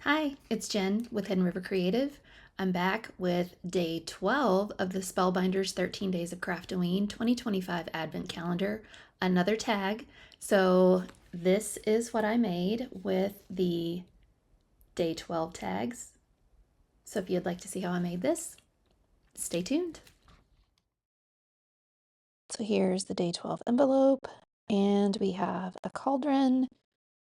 Hi, it's Jen with Hidden River Creative. I'm back with day 12 of the Spellbinders 13 Days of Craftoween 2025 Advent Calendar, another tag. So this is what I made with the day 12 tags. So if you'd like to see how I made this, stay tuned. So here's the day 12 envelope, and we have a cauldron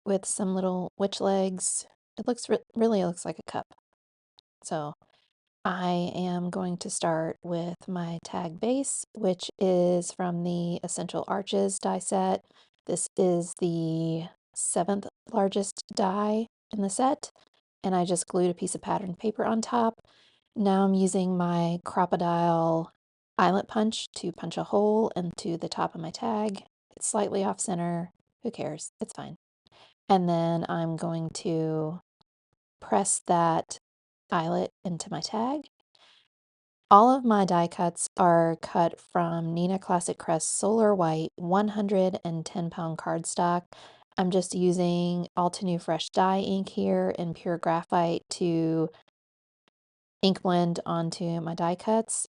with some little witch legs. It really looks like a cup. So I am going to start with my tag base, which is from the Essential Arches die set. This is the 7th largest die in the set, and I just glued a piece of patterned paper on top. Now I'm using my Crop-a-Dile eyelet punch to punch a hole into the top of my tag. It's slightly off center. Who cares? It's fine. And then I'm going to press that eyelet into my tag. All of my die cuts are cut from Neenah Classic Crest Solar White 110-pound cardstock. I'm just using Altenew Fresh Dye ink here in pure graphite to ink blend onto my die cuts.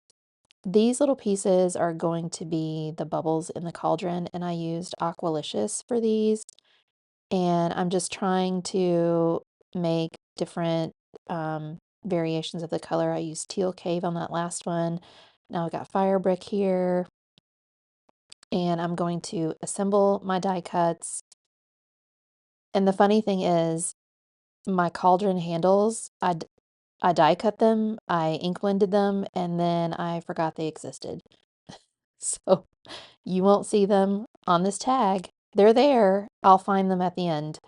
These little pieces are going to be the bubbles in the cauldron, and I used Aqualicious for these. And I'm just trying to make different variations of the color. I used Teal Cave on that last one. Now I've got Firebrick here, and I'm going to assemble my die cuts. And the funny thing is, my cauldron handles, I die cut them, I ink blended them, and then I forgot they existed. So you won't see them on this tag. They're there. I'll find them at the end.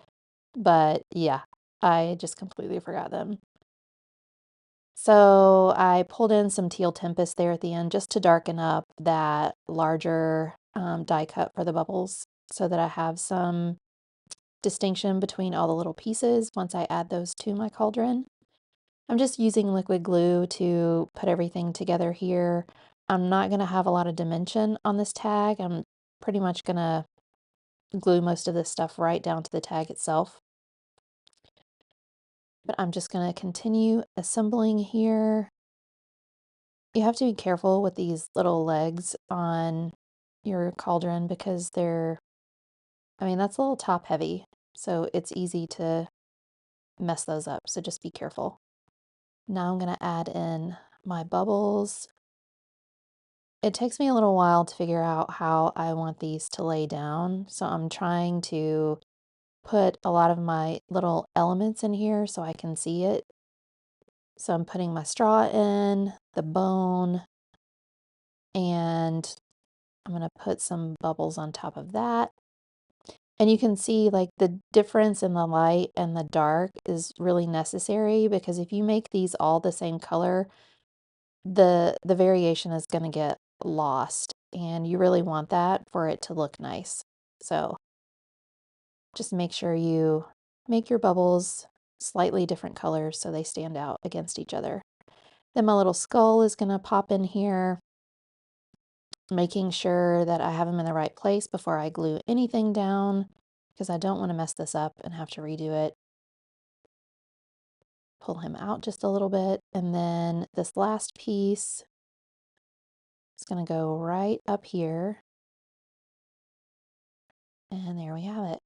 But yeah, I just completely forgot them. So I pulled in some Teal Tempest there at the end just to darken up that larger die cut for the bubbles so that I have some distinction between all the little pieces once I add those to my cauldron. I'm just using liquid glue to put everything together here. I'm not going to have a lot of dimension on this tag. I'm pretty much going to glue most of this stuff right down to the tag itself. But I'm just going to continue assembling here. You have to be careful with these little legs on your cauldron because that's a little top heavy, so it's easy to mess those up, so just be careful. Now I'm going to add in my bubbles. It takes me a little while to figure out how I want these to lay down, so I'm trying to put a lot of my little elements in here so I can see it. So I'm putting my straw in, the bone, and I'm going to put some bubbles on top of that. And you can see like the difference in the light and the dark is really necessary because if you make these all the same color, the variation is going to get lost, and you really want that for it to look nice. So just make sure you make your bubbles slightly different colors so they stand out against each other. Then my little skull is going to pop in here, making sure that I have them in the right place before I glue anything down because I don't want to mess this up and have to redo it. Pull him out just a little bit, and then this last piece is going to go right up here. And there we have it.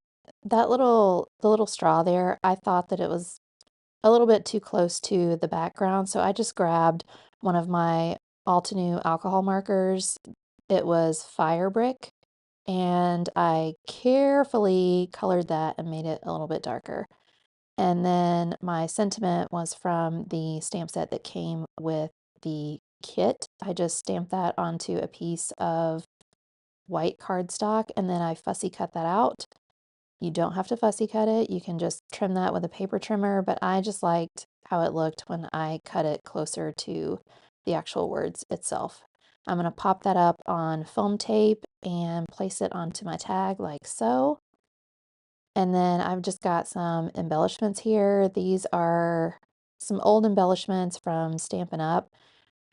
The little straw there, I thought that it was a little bit too close to the background, so I just grabbed one of my Altenew alcohol markers. It was Firebrick, and I carefully colored that and made it a little bit darker. And then my sentiment was from the stamp set that came with the kit. I just stamped that onto a piece of white cardstock, and then I fussy cut that out. You don't have to fussy cut it. You can just trim that with a paper trimmer, but I just liked how it looked when I cut it closer to the actual words itself. I'm going to pop that up on foam tape and place it onto my tag like so. And then I've just got some embellishments here. These are some old embellishments from Stampin' Up.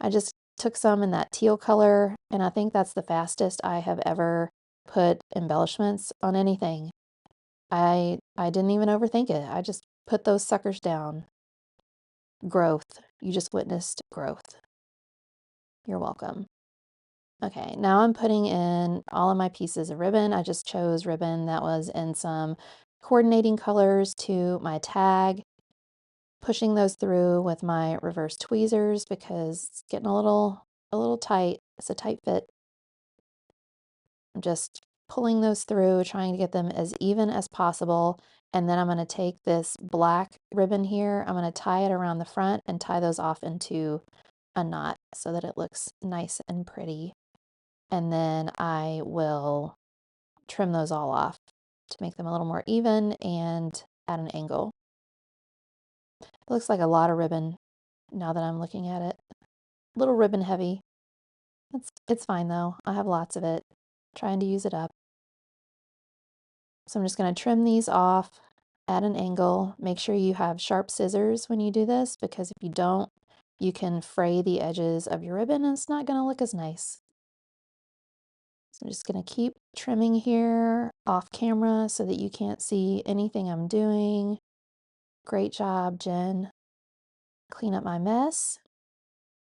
I just took some in that teal color, and I think that's the fastest I have ever put embellishments on anything. I didn't even overthink it. I just put those suckers down. growth. You just witnessed growth. You're welcome. Okay, now I'm putting in all of my pieces of ribbon. I just chose ribbon that was in some coordinating colors to my tag, pushing those through with my reverse tweezers because it's getting a little tight. It's a tight fit. I'm just pulling those through, trying to get them as even as possible. And then I'm going to take this black ribbon here, I'm going to tie it around the front and tie those off into a knot so that it looks nice and pretty. And then I will trim those all off to make them a little more even and at an angle. It looks like a lot of ribbon now that I'm looking at it. A little ribbon heavy. It's fine though. I have lots of it. Trying to use it up. So I'm just going to trim these off at an angle. Make sure you have sharp scissors when you do this, because if you don't, you can fray the edges of your ribbon and it's not going to look as nice. So I'm just going to keep trimming here off camera so that you can't see anything I'm doing. Great job, Jen. Clean up my mess.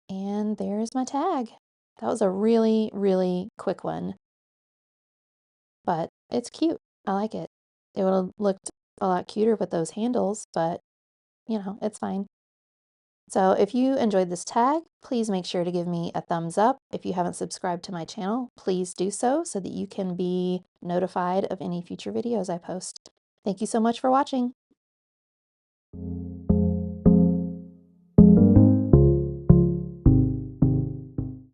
And there's my tag. That was a really, really quick one. But it's cute. I like it. It would have looked a lot cuter with those handles, but you know, it's fine. So if you enjoyed this tag, please make sure to give me a thumbs up. If you haven't subscribed to my channel, please do so that you can be notified of any future videos I post. Thank you so much for watching.